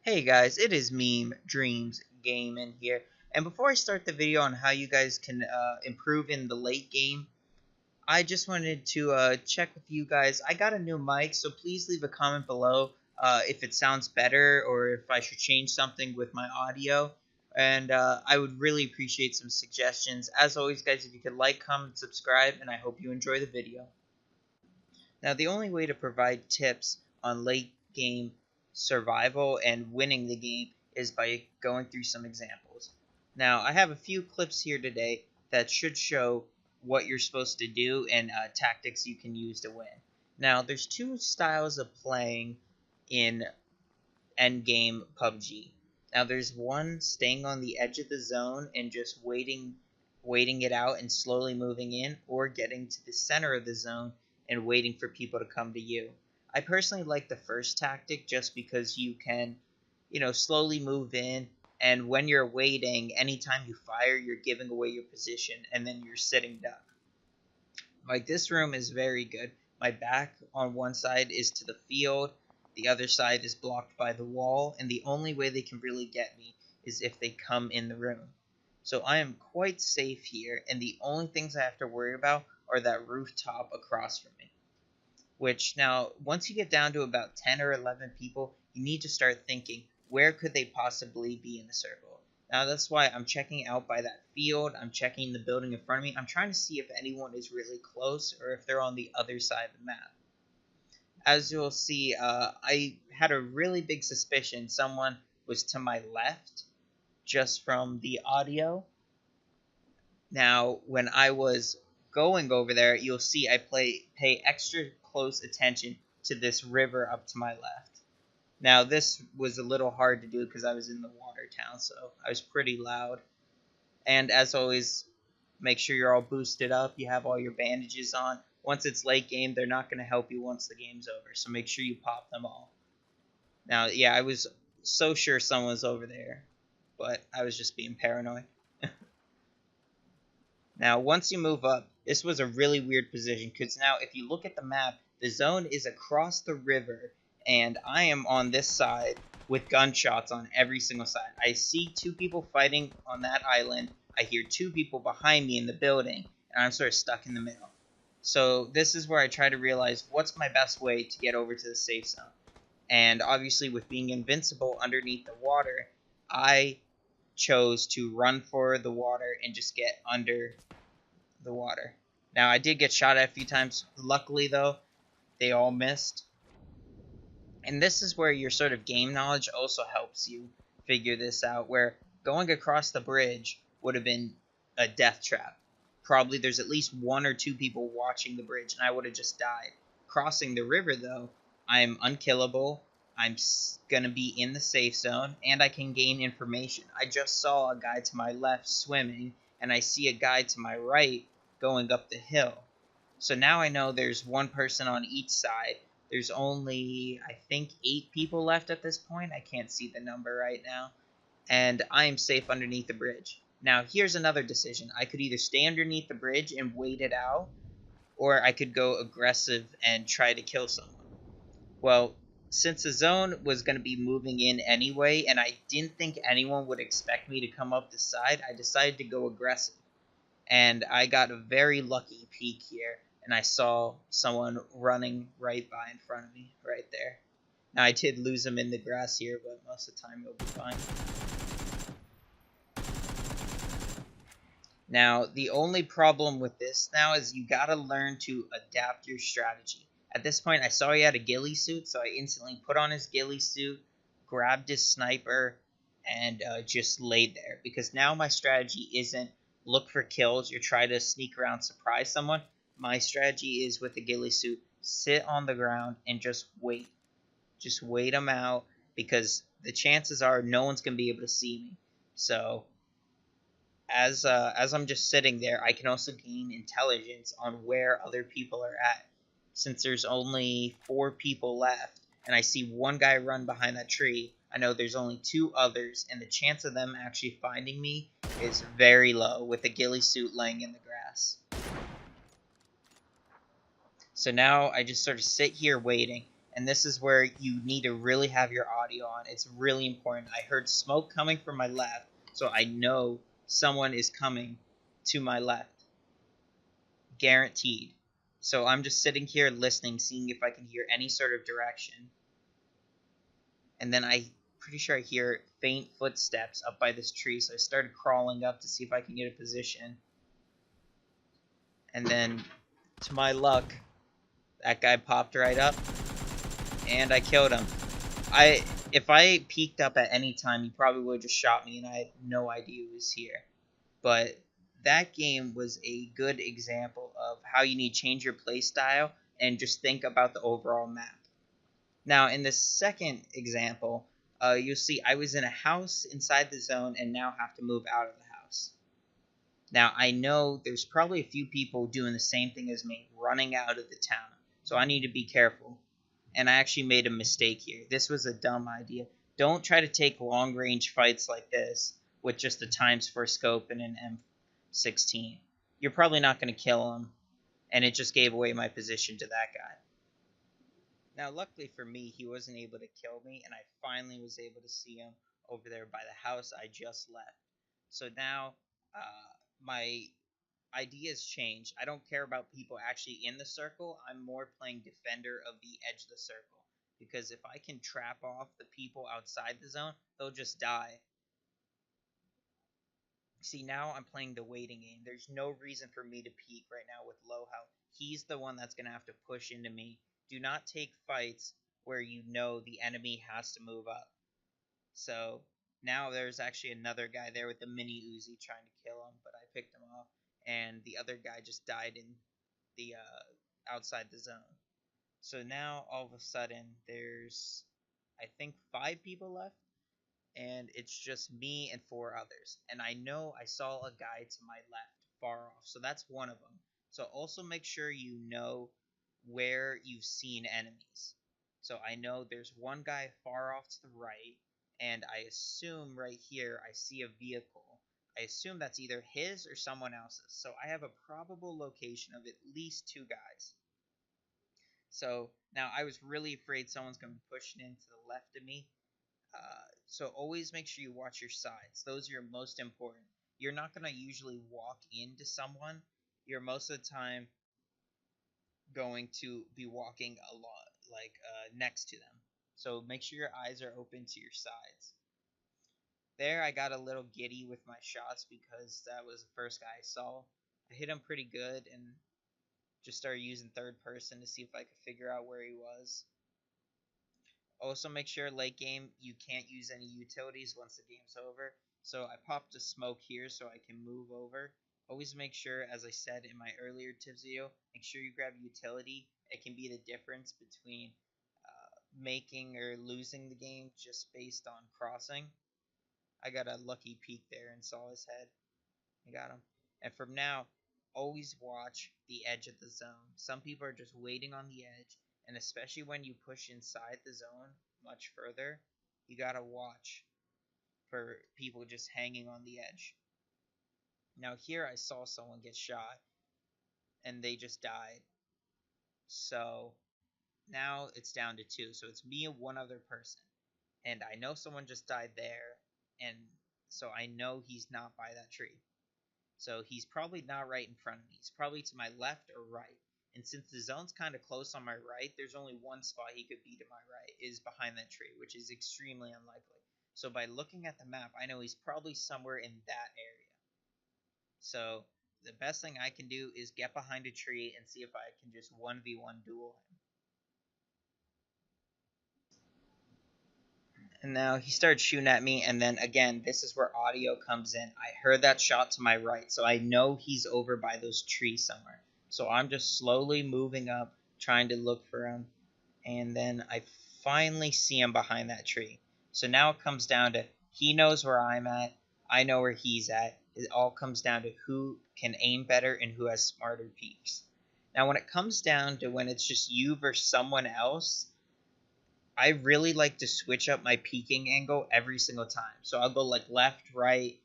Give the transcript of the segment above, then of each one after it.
Hey guys, it is Meme Dreams Gaming here. And before I start the video on how you guys can improve in the late game, I just wanted to check with you guys. I got a new mic, so please leave a comment below if it sounds better or if I should change something with my audio. And I would really appreciate some suggestions. As always, guys, if you could like, comment, subscribe, and I hope you enjoy the video. Now, the only way to provide tips on late game survival and winning the game is by going through some examples. Now, I have a few clips here today that should show what you're supposed to do and tactics you can use to win. Now, there's two styles of playing in endgame PUBG. Now, there's one staying on the edge of the zone and just waiting it out and slowly moving in, or getting to the center of the zone and waiting for people to come to you. I personally like the first tactic just because you can, slowly move in, and when you're waiting, anytime you fire, you're giving away your position, and then you're sitting duck. Like, this room is very good. My back on one side is to the field, the other side is blocked by the wall, and the only way they can really get me is if they come in the room. So I am quite safe here, and the only things I have to worry about are that rooftop across from me. Which, now, once you get down to about 10 or 11 people, you need to start thinking, where could they possibly be in the circle? Now, that's why I'm checking out by that field, I'm checking the building in front of me, I'm trying to see if anyone is really close, or if they're on the other side of the map. As you'll see, I had a really big suspicion someone was to my left, just from the audio. Now, when I was going over there, you'll see I pay extra close attention to this river up to my left. Now, this was a little hard to do because I was in the water town, so I was pretty loud. And as always, make sure you're all boosted up, you have all your bandages on. Once it's late game, they're not going to help you once the game's over, so make sure you pop them all. Now, yeah, I was so sure someone was over there, but I was just being paranoid. Now, once you move up, this was a really weird position, because now if you look at the map, the zone is across the river, and I am on this side with gunshots on every single side. I see two people fighting on that island, I hear two people behind me in the building, and I'm sort of stuck in the middle. So this is where I try to realize what's my best way to get over to the safe zone. And obviously, with being invincible underneath the water, I chose to run for the water and just get under the water. Now, I did get shot at a few times. Luckily, though, they all missed. And this is where your sort of game knowledge also helps you figure this out, where going across the bridge would have been a death trap. Probably there's at least one or two people watching the bridge, and I would have just died. Crossing the river, though, I'm unkillable, I'm going to be in the safe zone, and I can gain information. I just saw a guy to my left swimming, and I see a guy to my right going up the hill. So now I know there's one person on each side. There's only, I think, 8 people left at this point. I can't see the number right now. And I am safe underneath the bridge. Now, here's another decision. I could either stay underneath the bridge and wait it out, or I could go aggressive and try to kill someone. Well, since the zone was going to be moving in anyway, and I didn't think anyone would expect me to come up the side, I decided to go aggressive. And I got a very lucky peek here, and I saw someone running right by in front of me, right there. Now, I did lose him in the grass here, but most of the time he'll be fine. Now, the only problem with this now is you gotta learn to adapt your strategy. At this point, I saw he had a ghillie suit, so I instantly put on his ghillie suit, grabbed his sniper, and just laid there. Because now my strategy isn't look for kills or try to sneak around, surprise someone. My strategy is, with the ghillie suit, sit on the ground and just wait. Just wait them out, because the chances are no one's going to be able to see me. So as I'm just sitting there, I can also gain intelligence on where other people are at. Since there's only 4 people left, and I see one guy run behind that tree, I know there's only 2 others, and the chance of them actually finding me is very low with the ghillie suit laying in the grass. So now I just sort of sit here waiting, And this is where you need to really have your audio on. It's really important. I heard smoke coming from my left, so I know someone is coming to my left. Guaranteed. So I'm just sitting here listening, seeing if I can hear any sort of direction. And then I pretty sure I hear faint footsteps up by this tree, so I started crawling up to see if I can get a position. And then, to my luck, that guy popped right up, and I killed him. If I peeked up at any time, he probably would have just shot me, and I had no idea he was here. But that game was a good example of how you need to change your playstyle and just think about the overall map. Now, in the second example, you'll see I was in a house inside the zone and now have to move out of the house. Now, I know there's probably a few people doing the same thing as me, running out of the town. So I need to be careful. And I actually made a mistake here. This was a dumb idea. Don't try to take long-range fights like this with just a ×4 scope and an M16. You're probably not going to kill him, and it just gave away my position to that guy. Now, luckily for me, he wasn't able to kill me, and I finally was able to see him over there by the house I just left. So now, my ideas change. I don't care about people actually in the circle. I'm more playing defender of the edge of the circle. Because if I can trap off the people outside the zone, they'll just die. See, now I'm playing the waiting game. There's no reason for me to peek right now with low health. He's the one that's going to have to push into me. Do not take fights where you know the enemy has to move up. So now there's actually another guy there with the mini Uzi trying to kill him, but I picked him off. And the other guy just died in the outside the zone. So now all of a sudden there's, I think, 5 people left, and it's just me and 4 others. And I know I saw a guy to my left, far off, so that's one of them. So also make sure you know where you've seen enemies. So I know there's one guy far off to the right, and I assume right here I see a vehicle. I assume that's either his or someone else's. So I have a probable location of at least 2 guys. So now I was really afraid someone's going to be pushing in to the left of me. So always make sure you watch your sides. Those are your most important. You're not going to usually walk into someone. You're most of the time going to be walking a lot, like next to them. So make sure your eyes are open to your sides. There I got a little giddy with my shots because that was the first guy I saw. I hit him pretty good and just started using third person to see if I could figure out where he was. Also make sure late game you can't use any utilities once the game's over. So I popped a smoke here so I can move over. Always make sure, as I said in my earlier tips video, make sure you grab utility. It can be the difference between making or losing the game just based on crossing. I got a lucky peek there and saw his head. I got him. And from now, always watch the edge of the zone. Some people are just waiting on the edge, and especially when you push inside the zone much further, you gotta watch for people just hanging on the edge. Now here I saw someone get shot, and they just died. So now it's down to 2. So it's me and one other person. And I know someone just died there, and so I know he's not by that tree. So he's probably not right in front of me. He's probably to my left or right. And since the zone's kind of close on my right, there's only one spot he could be to my right, is behind that tree, which is extremely unlikely. So by looking at the map, I know he's probably somewhere in that area. So the best thing I can do is get behind a tree and see if I can just 1v1 duel him. And now he started shooting at me, and then again, this is where audio comes in. I heard that shot to my right, so I know he's over by those trees somewhere. So I'm just slowly moving up, trying to look for him, and then I finally see him behind that tree. So now it comes down to he knows where I'm at, I know where he's at. It all comes down to who can aim better and who has smarter peeks. Now when it comes down to when it's just you versus someone else, I really like to switch up my peeking angle every single time. So I'll go like left, right,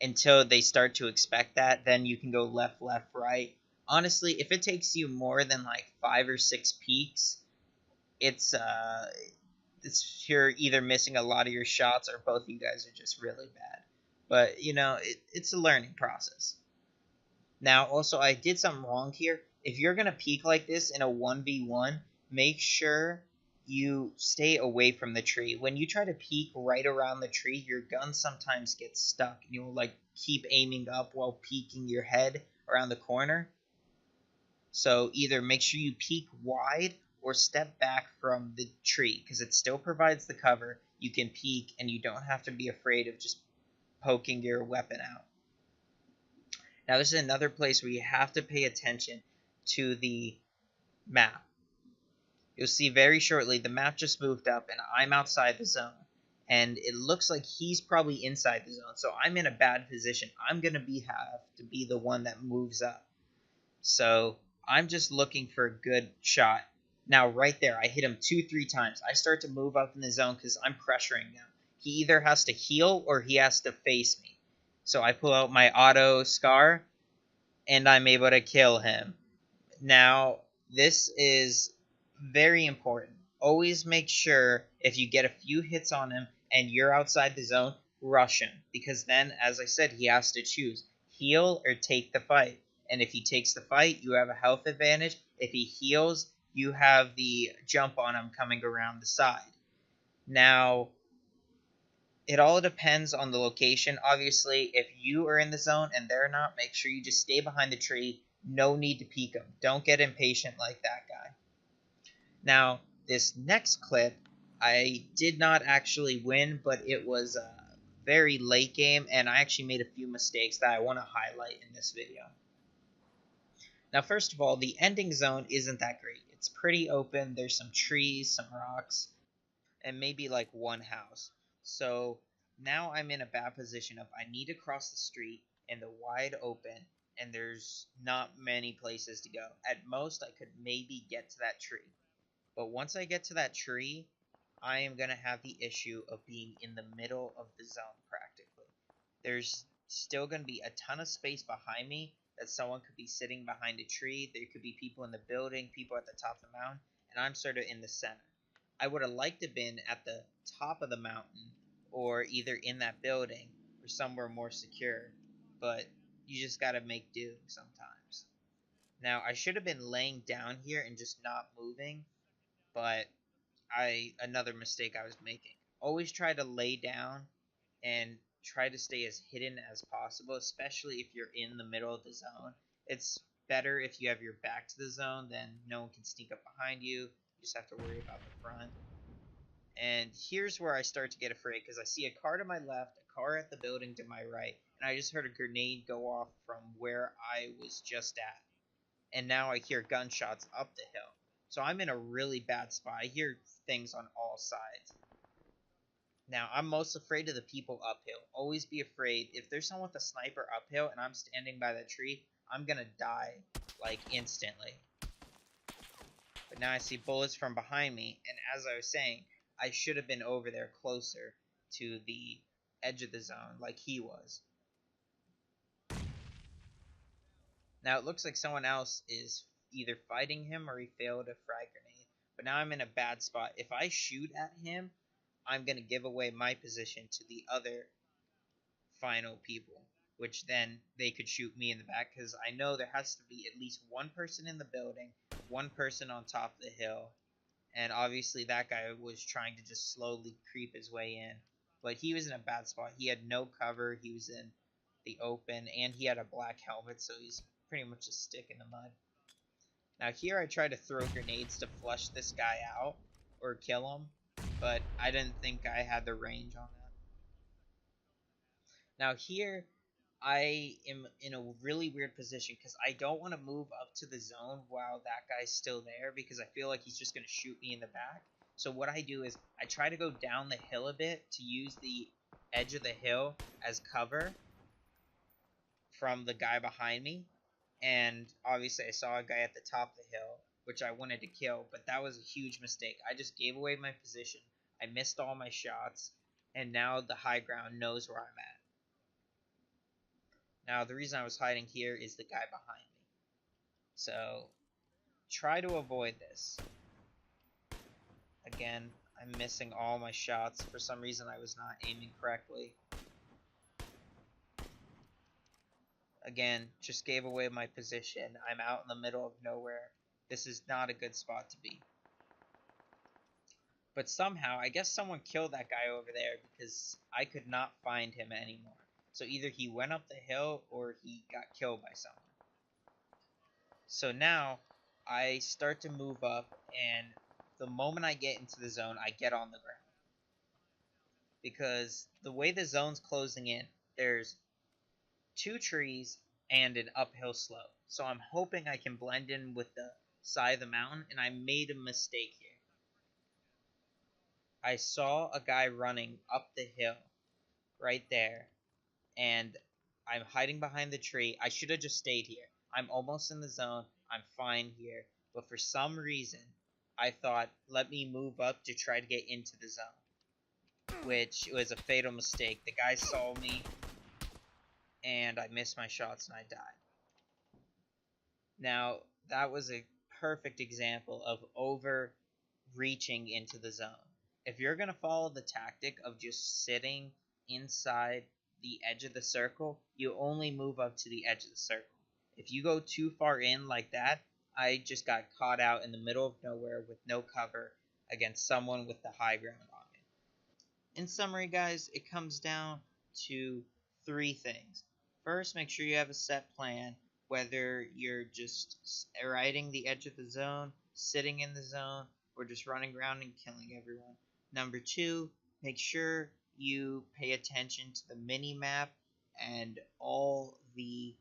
until they start to expect that. Then you can go left, left, right. honestly, if it takes you more than like 5 or 6 peaks, it's you're either missing a lot of your shots or both of you guys are just really bad. But it's a learning process. Now, also, I did something wrong here. If you're gonna peek like this in a 1v1, make sure you stay away from the tree. When you try to peek right around the tree, your gun sometimes gets stuck. You'll like keep aiming up while peeking your head around the corner. So either make sure you peek wide or step back from the tree because it still provides the cover. You can peek and you don't have to be afraid of just poking your weapon out. Now, this is another place where you have to pay attention to the map. You'll see very shortly the map just moved up and I'm outside the zone. And it looks like he's probably inside the zone. So I'm in a bad position. I'm going to have to be the one that moves up. So I'm just looking for a good shot. Now, right there, I hit him 2-3 times. I start to move up in the zone because I'm pressuring him. He either has to heal or he has to face me. So I pull out my auto scar, and I'm able to kill him. Now, this is very important. Always make sure if you get a few hits on him and you're outside the zone, rush him. Because then, as I said, he has to choose heal or take the fight. And if he takes the fight, you have a health advantage. If he heals, you have the jump on him coming around the side. Now, it all depends on the location. Obviously, if you are in the zone and they're not, make sure you just stay behind the tree. No need to peek them. Don't get impatient like that guy. Now, this next clip, I did not actually win, but it was a very late game, and I actually made a few mistakes that I want to highlight in this video. Now, first of all, the ending zone isn't that great. It's pretty open. There's some trees, some rocks, and maybe like one house. So now I'm in a bad position of I need to cross the street in the wide open, and there's not many places to go. At most, I could maybe get to that tree. But once I get to that tree, I am going to have the issue of being in the middle of the zone practically. There's still going to be a ton of space behind me that someone could be sitting behind a tree. There could be people in the building, people at the top of the mountain, and I'm sort of in the center. I would have liked to have been at the top of the mountain or either in that building or somewhere more secure, but you just got to make do sometimes. Now, I should have been laying down here and just not moving, but another mistake I was making. Always try to lay down and try to stay as hidden as possible, especially if you're in the middle of the zone. It's better if you have your back to the zone, then no one can sneak up behind you. You just have to worry about the front. And here's where I start to get afraid because I see a car to my left, a car at the building to my right, and I just heard a grenade go off from where I was just at. And now I hear gunshots up the hill. So I'm in a really bad spot. I hear things on all sides. Now, I'm most afraid of the people uphill. Always be afraid. If there's someone with a sniper uphill and I'm standing by that tree, I'm going to die, like, instantly. But now I see bullets from behind me, and as I was saying, I should have been over there closer to the edge of the zone like he was. Now, it looks like someone else is either fighting him or he failed a frag grenade. But now I'm in a bad spot. If I shoot at him, I'm going to give away my position to the other final people, which then they could shoot me in the back because I know there has to be at least one person in the building, one person on top of the hill, and obviously that guy was trying to just slowly creep his way in. But he was in a bad spot. He had no cover. He was in the open, and he had a black helmet, so he's pretty much a stick in the mud. Now here I try to throw grenades to flush this guy out or kill him, but I didn't think I had the range on that. Now here I am in a really weird position because I don't want to move up to the zone while that guy's still there because I feel like he's just going to shoot me in the back. So what I do is I try to go down the hill a bit to use the edge of the hill as cover from the guy behind me. And obviously I saw a guy at the top of the hill, which I wanted to kill, but that was a huge mistake. I just gave away my position. I missed all my shots, and now the high ground knows where I'm at. Now, the reason I was hiding here is the guy behind me. So try to avoid this. Again, I'm missing all my shots. For some reason, I was not aiming correctly. Again, just gave away my position. I'm out in the middle of nowhere. This is not a good spot to be. But somehow, I guess someone killed that guy over there because I could not find him anymore. So either he went up the hill or he got killed by someone. So now, I start to move up, and the moment I get into the zone, I get on the ground. Because the way the zone's closing in, there's 2 trees and an uphill slope. So I'm hoping I can blend in with the side of the mountain, and I made a mistake here. I saw a guy running up the hill right there, and I'm hiding behind the tree. I should have just stayed here. I'm almost in the zone. I'm fine here. But for some reason, I thought, let me move up to try to get into the zone, which was a fatal mistake. The guy saw me, and I missed my shots, and I died. Now, that was a perfect example of overreaching into the zone. If you're going to follow the tactic of just sitting inside the edge of the circle, you only move up to the edge of the circle. If you go too far in like that, I just got caught out in the middle of nowhere with no cover against someone with the high ground on me. In summary, guys, it comes down to 3 things. First, make sure you have a set plan, whether you're just riding the edge of the zone, sitting in the zone, or just running around and killing everyone. Number 2, make sure you pay attention to the mini map and all the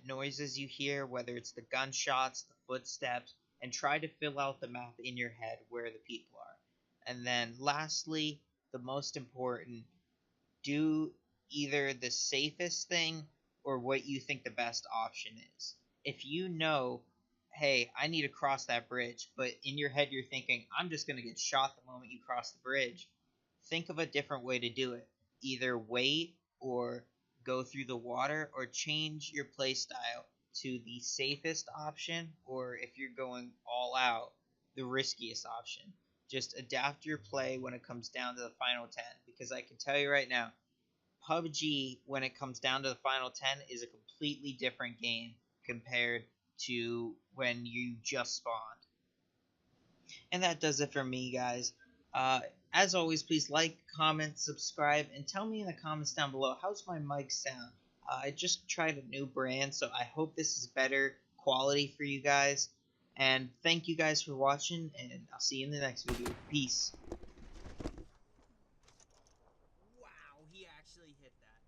noises you hear, whether it's the gunshots, the footsteps, and try to fill out the map in your head where the people are. And then lastly, the most important, do either the safest thing or what you think the best option is. If you know, hey, I need to cross that bridge, but in your head you're thinking, I'm just going to get shot the moment you cross the bridge, think of a different way to do it. Either wait or go through the water, or change your play style to the safest option, or if you're going all out, the riskiest option. Just adapt your play when it comes down to the final 10, because I can tell you right now, PUBG, when it comes down to the final 10, is a completely different game compared to when you just spawned. And that does it for me, guys. Uh, as always, please like, comment, subscribe, and tell me in the comments down below, how's my mic sound? I just tried a new brand, so I hope this is better quality for you guys. And thank you guys for watching, and I'll see you in the next video. Peace. Wow, he actually hit that.